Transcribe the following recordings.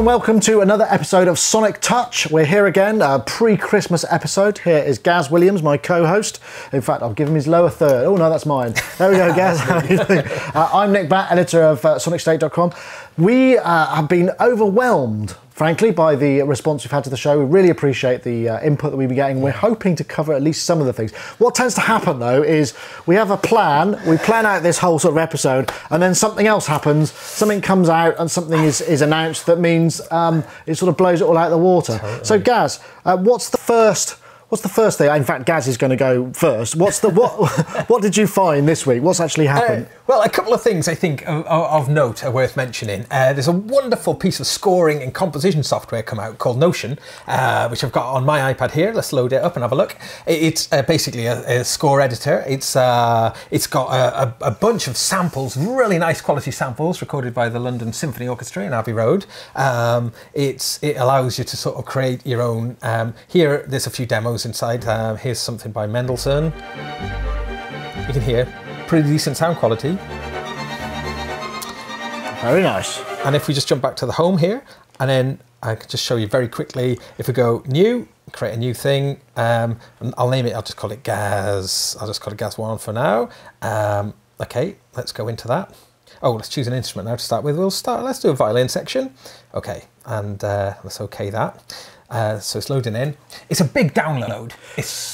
welcome to another episode of Sonic Touch. We're here again, a pre-Christmas episode. Here is Gaz Williams, my co-host. In fact, I'll give him his lower third. Oh no, that's mine. There we go, Gaz. I'm Nick Batt, editor of SonicState.com. We have been overwhelmed, frankly, by the response we've had to the show. We really appreciate the input that we've been getting. We're hoping to cover at least some of the things. What tends to happen, though, is we have a plan, we plan out this whole sort of episode, and then something else happens, something comes out, and something is announced that means it sort of blows it all out of the water. Totally. So, Gaz, what's the first thing? In fact, Gaz is going to go first. What did you find this week? What's actually happened? Well, a couple of things I think of note are worth mentioning. There's a wonderful piece of scoring and composition software come out called Notion, which I've got on my iPad here. Let's load it up and have a look. It's basically a score editor. It's got a bunch of samples, really nice quality samples recorded by the London Symphony Orchestra in Abbey Road. It allows you to sort of create your own. Here, there's a few demos inside. Here's something by Mendelssohn. You can hear pretty decent sound quality. Very nice. And if we just jump back to the home here, and then I can just show you very quickly, if we go new, create a new thing, and I'll name it, I'll just call it Gaz. I'll just call it Gaz 1 for now. Okay, let's go into that. Oh, let's choose an instrument now to start with. Let's do a violin section. Okay, and let's okay that. So it's loading in. It's a big download.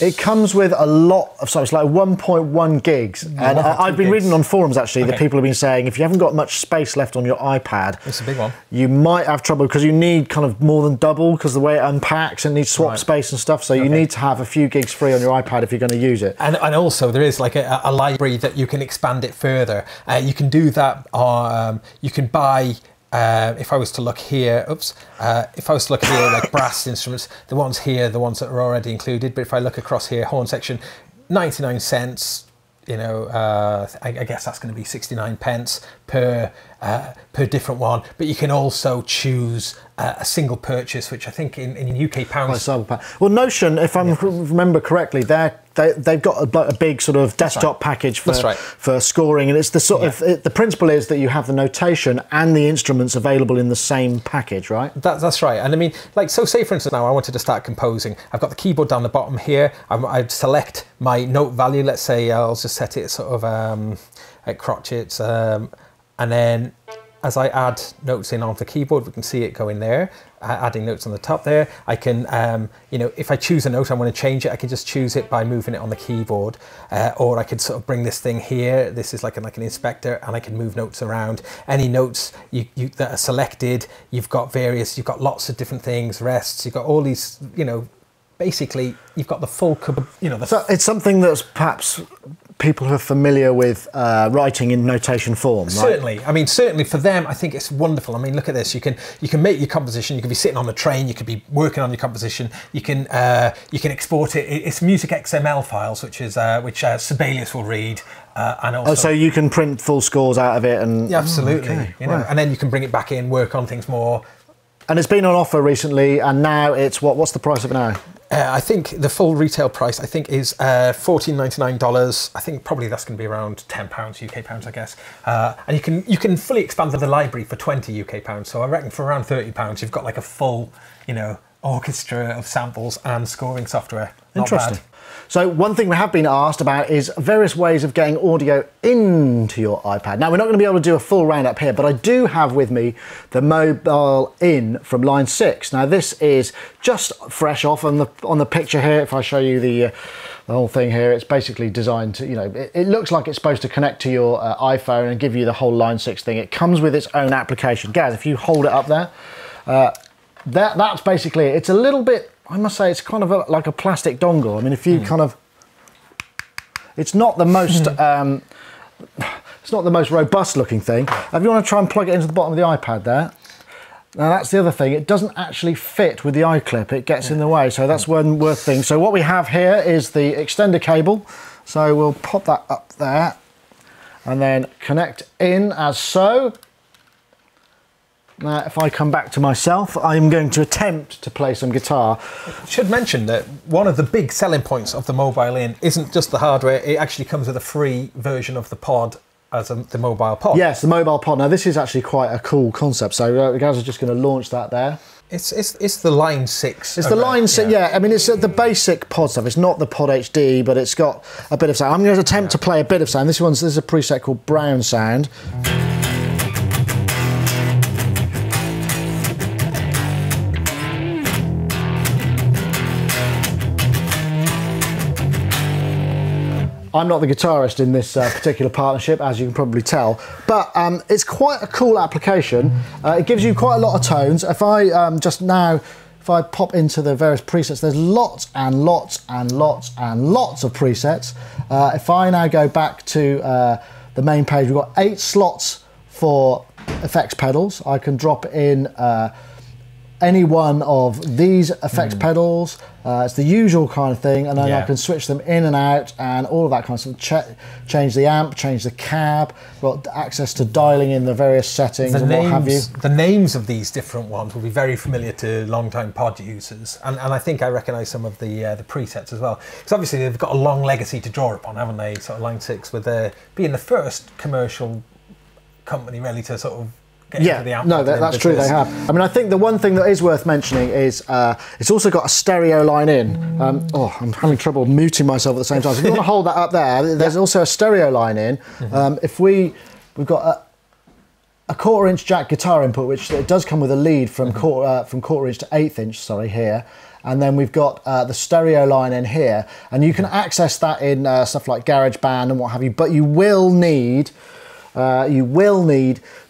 It comes with a lot of stuff. It's like 1.1 gigs. And I've been reading on forums actually that people have been saying if you haven't got much space left on your iPad, it's a big one. You might have trouble because you need kind of more than double because the way it unpacks and needs swap space and stuff. So you need to have a few gigs free on your iPad if you're going to use it. And also there is like a library that you can expand it further. You can do that. You can buy. If I was to look here, like brass instruments, the ones here, the ones that are already included. But if I look across here, horn section, 99 cents. You know, I guess that's going to be 69 pence per different one. But you can also choose a single purchase, which I think in UK pounds. Well, Notion, if I remember correctly, they've got a big sort of desktop package for scoring, and it's the sort of the principle is that you have the notation and the instruments available in the same package, right? That's right. And I mean, like, so say for instance now I wanted to start composing. I've got the keyboard down the bottom here. I'd select my note value. Let's say I'll just set it sort of at crotchets, and then as I add notes in onto the keyboard, we can see it going there, adding notes on the top there. I can, you know, if I choose a note, I want to change it, I can just choose it by moving it on the keyboard, or I could sort of bring this thing here. This is like an inspector, and I can move notes around. Any notes that are selected, you've got lots of different things, rests, you've got all these, you know, basically you've got the full, you know. So it's something that's perhaps people who are familiar with writing in notation form, right? Certainly. I mean, certainly for them, I think it's wonderful. I mean, look at this. You can make your composition. You can be sitting on a train. You could be working on your composition. You can export it. It's music XML files, which Sibelius will read. And also, so you can print full scores out of it, and absolutely. You know, and then you can bring it back in, work on things more. And it's been on offer recently, and now it's what's the price of it now? I think the full retail price, I think, is $14.99. I think probably that's going to be around £10 UK pounds, I guess. And you can fully expand the library for 20 UK pounds. So I reckon for around £30, you've got like a full, you know, orchestra of samples and scoring software. Not Interesting. bad. So one thing we have been asked about is various ways of getting audio into your iPad. Now, we're not going to be able to do a full roundup here, but I do have with me the MobileIN from Line6. Now, this is just fresh off on the picture here. If I show you the whole thing here, it's basically designed to, you know, it looks like it's supposed to connect to your iPhone and give you the whole Line6 thing. It comes with its own application. Gaz, if you hold it up there, that's basically it. It's a little bit, I must say, it's kind of like a plastic dongle. I mean, if you kind of, it's not the most, it's not the most robust looking thing. If you want to try and plug it into the bottom of the iPad there, now that's the other thing. It doesn't actually fit with the iClip. It gets in the way, so that's one worth thing. So what we have here is the extender cable. So we'll pop that up there and then connect in as so. Now, if I come back to myself, I'm going to attempt to play some guitar. I should mention that one of the big selling points of the MobileIN isn't just the hardware, it actually comes with a free version of the pod as the mobile pod. Yes, the mobile pod. Now this is actually quite a cool concept. So the guys are just going to launch that there. It's the Line6. It's the Line6, yeah. I mean, it's the basic pod stuff. It's not the Pod HD, but it's got a bit of sound. I'm going to attempt to play a bit of sound. This is a preset called Brown Sound. I'm not the guitarist in this particular partnership, as you can probably tell, but it's quite a cool application. It gives you quite a lot of tones. If I if I pop into the various presets, there's lots and lots and lots and lots of presets. If I now go back to the main page, we've got 8 slots for effects pedals. I can drop in any one of these effects pedals. It's the usual kind of thing, and then I can switch them in and out and all of that kind of stuff. Change the amp, change the cab, got access to dialing in the various settings and what have you. The names of these different ones will be very familiar to long-time pod users, and I think I recognise some of the presets as well. Because obviously they've got a long legacy to draw upon, haven't they? Sort of Line6 with being the first commercial company really to sort of no, that's true, they have. I mean, I think the one thing that is worth mentioning is it's also got a stereo line in. Oh, I'm having trouble muting myself at the same time. So if you want to hold that up there, there's also a stereo line in. We've got a 1/4 inch jack guitar input, which it does come with a lead from 1/4 inch to 1/8 inch, sorry, here. And then we've got the stereo line in here. And you can access that in stuff like GarageBand and what have you, but you will need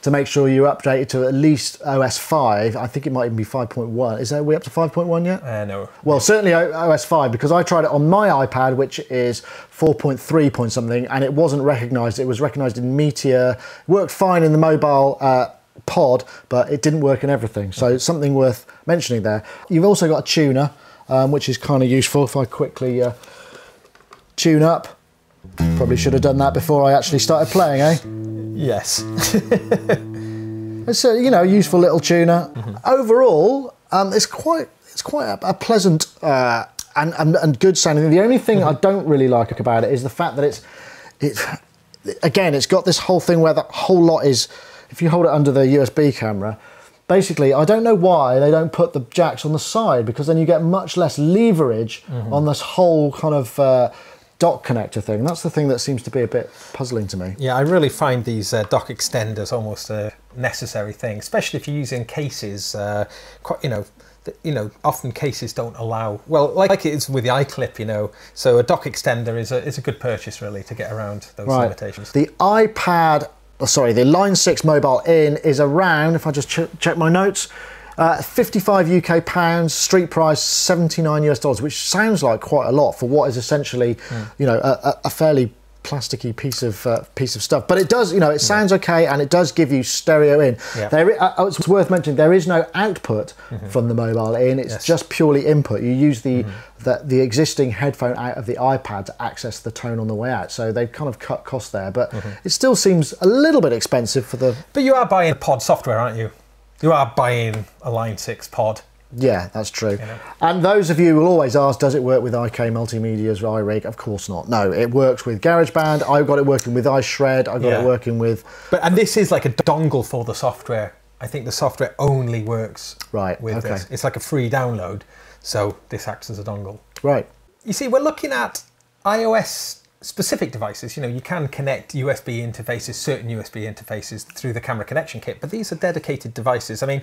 to make sure you're updated to at least OS 5. I think it might even be 5.1. Are we up to 5.1 yet? No. Well, certainly OS 5, because I tried it on my iPad, which is 4.3 point something, and it wasn't recognised. It was recognised in Meteor. It worked fine in the mobile pod, but it didn't work in everything. So something worth mentioning there. You've also got a tuner, which is kind of useful. If I quickly tune up. Probably should have done that before I actually started playing, eh? Yes. It's a useful little tuner. Overall, it's quite a pleasant and good sounding. The only thing I don't really like about it is the fact that it's got this whole thing where the whole lot is, if you hold it under the USB camera, basically, I don't know why they don't put the jacks on the side, because then you get much less leverage on this whole kind of dock connector thing. That's the thing that seems to be a bit puzzling to me. Yeah, I really find these dock extenders almost a necessary thing, especially if you're using cases. Often cases don't allow, well, like it is with the iClip, So a dock extender is a good purchase really to get around those limitations. The iPad, the Line6 MobileIN is around, if I just check my notes, 55 UK pounds, street price $79 US, which sounds like quite a lot for what is essentially, a fairly plasticky piece of stuff. But it does, it sounds okay, and it does give you stereo in. It's worth mentioning there is no output from the MobileIN. It's just purely input. You use the existing headphone out of the iPad to access the tone on the way out. So they've kind of cut costs there, but it still seems a little bit expensive for the. But you are buying pod software, aren't you? You are buying a Line6 pod. Yeah, that's true. And those of you will always ask, does it work with IK Multimedia's iRig? Of course not. No, it works with GarageBand. I've got it working with iShred. I've got it working with. And this is like a dongle for the software. I think the software only works with this. It's like a free download, so this acts as a dongle. Right. You see, we're looking at iOS specific devices. You can connect USB interfaces, certain USB interfaces through the camera connection kit, but these are dedicated devices. I mean,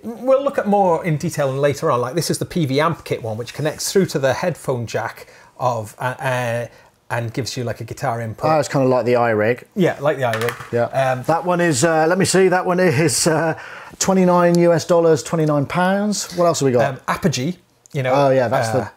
we'll look at more in detail later on. Like this is the PV amp kit one, which connects through to the headphone jack of and gives you like a guitar input. It's kind of like the iRig. Yeah, like the iRig. Yeah. That one is, let me see, that one is $29 US, £29. What else have we got? Apogee. Oh yeah,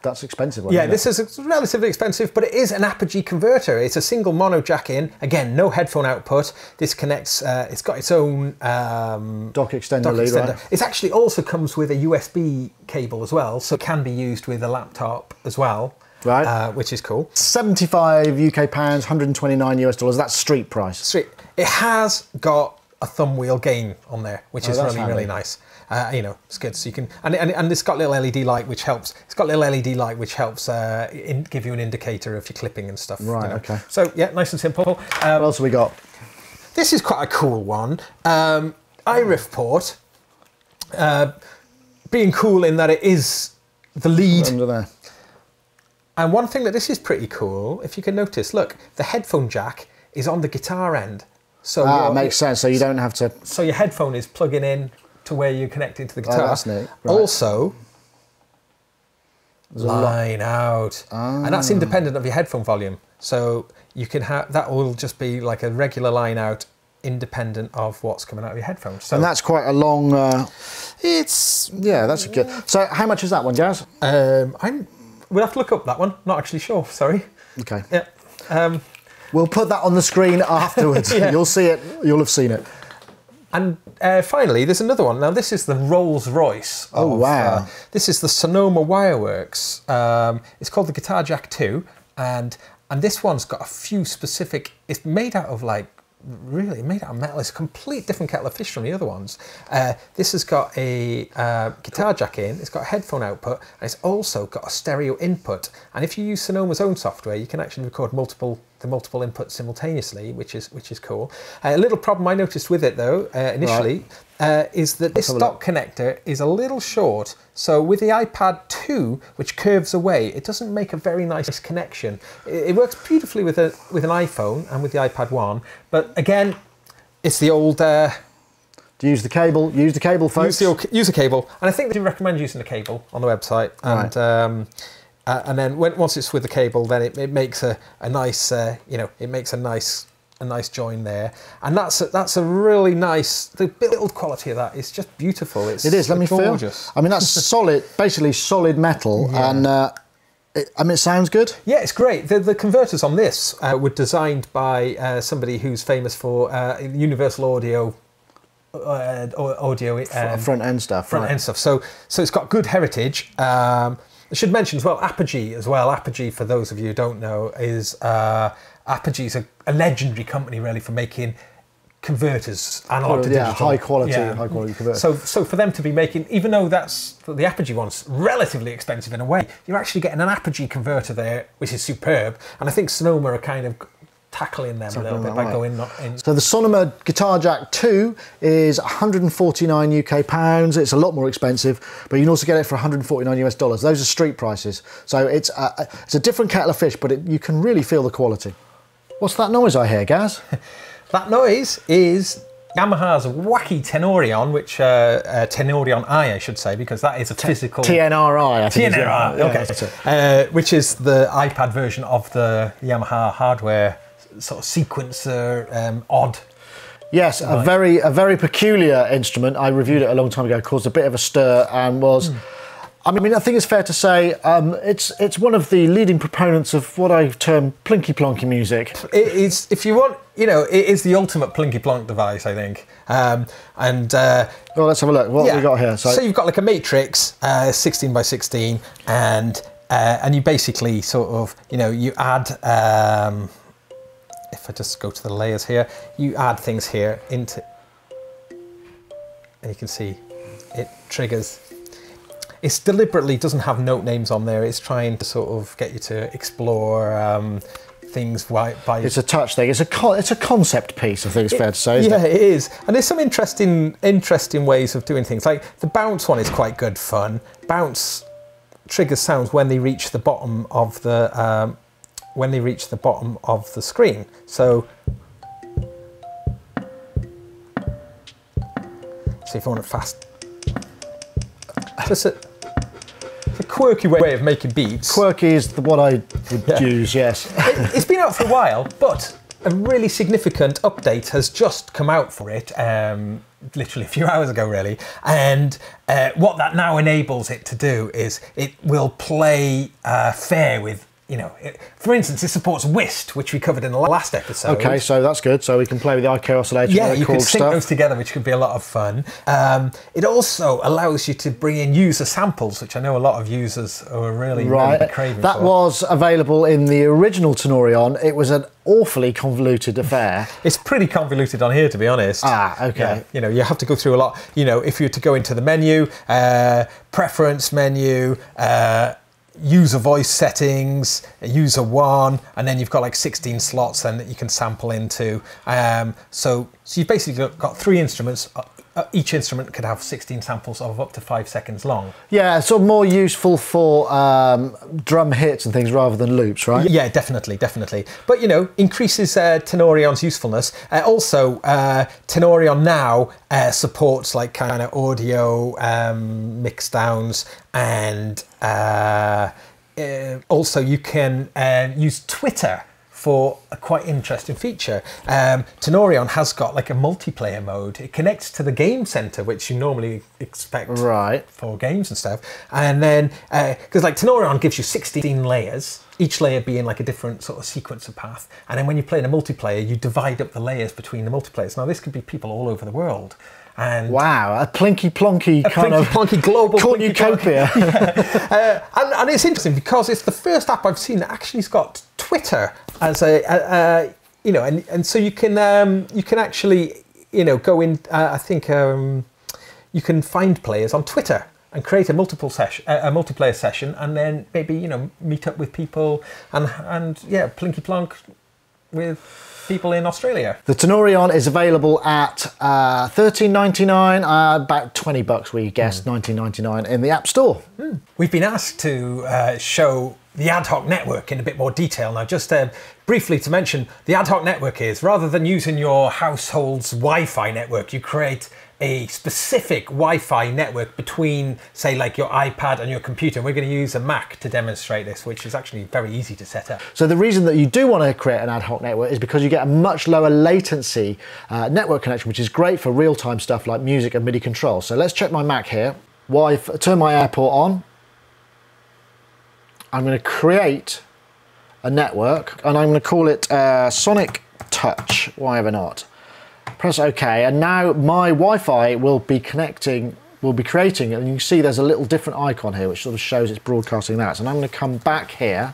that's expensive one. Yeah, this is relatively expensive, but it is an Apogee converter. It's a single mono jack in. Again, no headphone output. This connects. It's got its own dock extender lead. Right? It actually also comes with a USB cable as well, so it can be used with a laptop as well. Right, which is cool. 75 UK pounds, $129 US. That's street price. Street. It has got a thumb wheel gain on there, which is really nice. You know, it's good. So you can, and it's got a little LED light which helps. It's got a little LED light which helps give you an indicator if you're clipping and stuff. Right. You know? Okay. So yeah, nice and simple. What else have we got? This is quite a cool one. iRiff port. Being cool in that it is the lead. Under there. And one thing that this is pretty cool, if you can notice, look, the headphone jack is on the guitar end. So it makes sense. So you don't have to. So your headphone is plugging in to where you're connecting to the guitar. Oh, that's neat. Right. Also, line out, and that's independent of your headphone volume. So you can have that will just be like a regular line out, independent of what's coming out of your headphones. So, and that's quite a long. That's good. So how much is that one, Jazz? We'll have to look up that one. Not actually sure. Sorry. Okay. Yeah. We'll put that on the screen afterwards. Yeah. You'll see it. You'll have seen it. And finally, there's another one. Now, this is the Rolls Royce. Oh, wow. This is the Sonoma Wireworks. It's called the Guitar Jack 2. And this one's got a few specific... It's made out of, like, really made out of metal. It's a complete different kettle of fish from the other ones. This has got a guitar jack in, it's got a headphone output, and it's also got a stereo input. And if you use Sonoma's own software, you can actually record multiple inputs simultaneously, which is cool. A little problem I noticed with it though, initially, is that this dock connector is a little short. So with the iPad 2, which curves away, it doesn't make a very nice connection. It works beautifully with an iPhone and with the iPad 1, but again, it's the old... use the cable, folks. Use a cable, and I think they recommend using a cable on the website. And and then once it's with the cable, then it makes a nice, it makes a nice join there, and that's a really nice. The build quality of that is just beautiful. It is. Let me gorgeous. feel. I mean, that's solid, basically solid metal, and it sounds good. Yeah, it's great. The converters on this were designed by somebody who's famous for Universal Audio. Front end stuff. Front end stuff. So it's got good heritage. I should mention as well Apogee as well. Apogee, for those of you who don't know, is Apogee's a legendary company really for making converters, analog to digital. High quality converters. So for them to be making, even though that's the Apogee one's relatively expensive in a way, you're actually getting an Apogee converter there, which is superb. And I think Sonoma are kind of tackling them a little bit by going in. So the Sonoma Guitar Jack 2 is 149 UK pounds. It's a lot more expensive, but you can also get it for 149 US dollars. Those are street prices. So it's a different kettle of fish, but you can really feel the quality. What's that noise I hear, Gaz? That noise is Yamaha's wacky TNR-i, which TNR-i I should say, because that is a physical TNR-i. I think TNR-i, okay. Which is the iPad version of the Yamaha hardware sort of sequencer, odd. Yes, a very peculiar instrument. I reviewed it a long time ago. Caused a bit of a stir and was. I mean, I think it's fair to say it's one of the leading proponents of what I term plinky plonky music. It is, if you want, it is the ultimate plinky plonk device, I think. Well, let's have a look. What have we got here? So you've got like a matrix, 16 by 16, and you basically sort of, you add. If I just go to the layers here, you add things here into, and you can see it triggers. It deliberately doesn't have note names on there. It's trying to sort of get you to explore things by. It's a touch thing. It's a concept piece. I think it's fair to say. Yeah, it is. And there's some interesting ways of doing things. Like the bounce one is quite good fun. Bounce triggers sounds when they reach the bottom of the screen. So if you want it fast, just a quirky way of making beats. Quirky is what I would use, yes. It's been out for a while, but a really significant update has just come out for it, literally a few hours ago, really. And what that now enables it to do is it will play fair with you know, for instance, it supports whist, which we covered in the last episode. Okay, so that's good. So we can play with the IK oscillator. Yeah, you can sync those together, which could be a lot of fun. It also allows you to bring in user samples, which I know a lot of users are really craving that for. Was available in the original TNR-i. It was an awfully convoluted affair. It's pretty convoluted on here, to be honest. Ah, okay. Yeah, you know, you have to go through a lot. You know, if you were to go into the menu, preference menu, user voice settings, user 1, and then you've got like 16 slots then that you can sample into. So you've basically got 3 instruments. Each instrument could have 16 samples of up to 5 seconds long. Yeah, sort of more useful for drum hits and things rather than loops, right? Yeah, definitely. But, you know, increases TNR-i's usefulness. Also, TNR-i now supports like kind of audio mix downs, and also you can use Twitter for a quite interesting feature. TNR-i has got like a multiplayer mode. It connects to the game center, which you normally expect for games and stuff. And then, because like TNR-i gives you 16 layers, each layer being like a different sort of sequence of path. And then when you play in a multiplayer, you divide up the layers between the multiplayers. Now this could be people all over the world. And wow, a plinky-plonky kind of global cornucopia. And it's interesting because it's the first app I've seen that actually has got Twitter as a you know, and so you can actually, you know, go in. I think you can find players on Twitter and create a multiplayer session, and then maybe, you know, meet up with people and yeah, plinky plonk with people in Australia. The TNR-i is available at $13.99, about $20 we guessed, $19.99 in the App Store. We've been asked to show the Ad-Hoc network in a bit more detail. Now, just briefly to mention, the Ad-Hoc network is, rather than using your household's Wi-Fi network, you create a specific Wi-Fi network between, say, like your iPad and your computer. We're going to use a Mac to demonstrate this, which is actually very easy to set up. So the reason that you do want to create an Ad-Hoc network is because you get a much lower latency network connection, which is great for real-time stuff like music and MIDI control. So let's check my Mac here. Turn my AirPort on. I'm going to create a network, and I'm going to call it Sonic Touch. Why ever not? Press OK, and now my Wi-Fi will be creating, and you can see there's a little different icon here which sort of shows it's broadcasting that. So I'm going to come back here.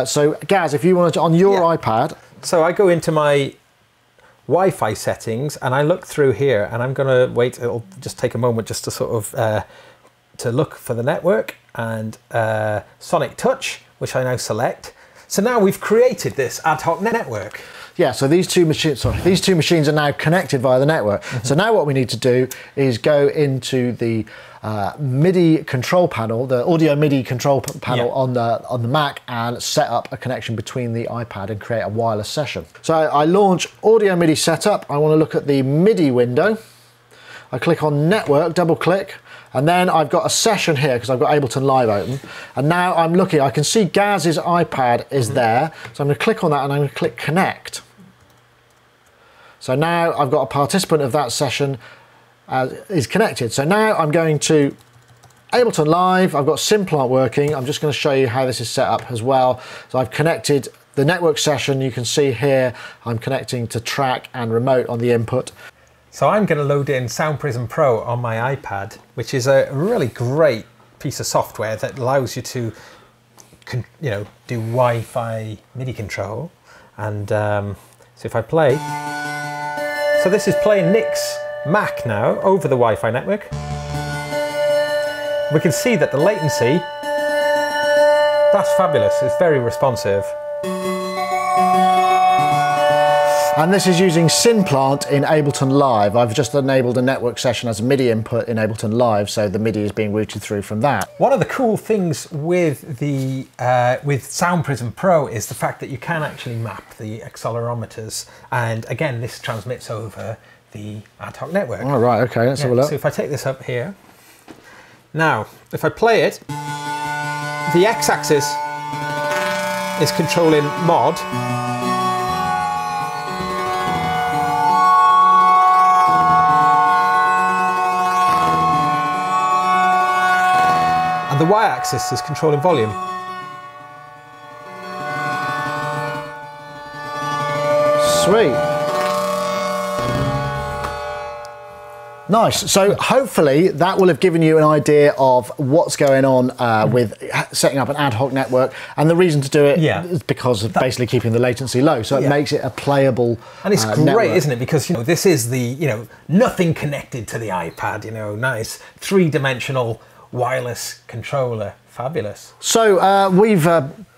So Gaz, if you wanted to, on your iPad. So I go into my Wi-Fi settings and I look through here, and I'm going to wait. It'll just take a moment just to sort of to look for the network, and Sonic Touch, which I now select. So now we've created this Ad-Hoc network. Yeah, so these two machines are now connected via the network. So now what we need to do is go into the MIDI control panel, the audio MIDI control panel on the Mac, and set up a connection between the iPad and create a wireless session. So I launch Audio MIDI Setup. I want to look at the MIDI window. I click on Network, double click, and then I've got a session here because I've got Ableton Live open. And now I'm looking, I can see Gaz's iPad is there. So I'm going to click on that and I'm going to click Connect. So now I've got a participant of that session is connected. So now I'm going to Ableton Live. I've got Simplant working. I'm just going to show you how this is set up as well. So I've connected the network session. You can see here I'm connecting to track and remote on the input. So I'm going to load in Sound Prism Pro on my iPad, which is a really great piece of software that allows you to, you know, do Wi-Fi MIDI control. And so if I play, so this is playing Nick's Mac now over the Wi-Fi network. We can see that the latency, that's fabulous. It's very responsive. And this is using Simplant in Ableton Live. I've just enabled a network session as a MIDI input in Ableton Live, so the MIDI is being routed through from that. One of the cool things with the with Sound Prism Pro is the fact that you can actually map the accelerometers, and again, this transmits over the Ad-Hoc network. All right, okay, let's have a look. So if I take this up here, now if I play it, the x-axis is controlling mod. And the y-axis is controlling volume. Sweet. Nice. So hopefully that will have given you an idea of what's going on with setting up an ad hoc network, and the reason to do it is because of basically keeping the latency low. So it makes it a playable and it's great, network. isn't it? Because this is the nothing connected to the iPad. Nice three-dimensional wireless controller. Fabulous. So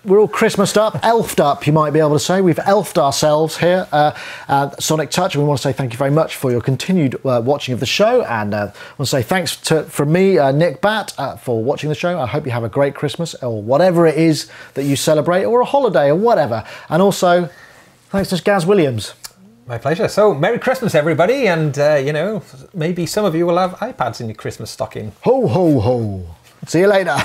we're all Christmased up, elfed up, you might be able to say. We've elfed ourselves here at Sonic Touch, and we want to say thank you very much for your continued watching of the show. And I want to say thanks from me, Nick Batt, for watching the show. I hope you have a great Christmas, or whatever it is that you celebrate, or a holiday, or whatever. And also, thanks to Gaz Williams. My pleasure. So, Merry Christmas, everybody. And, maybe some of you will have iPads in your Christmas stocking. Ho, ho, ho. See you later.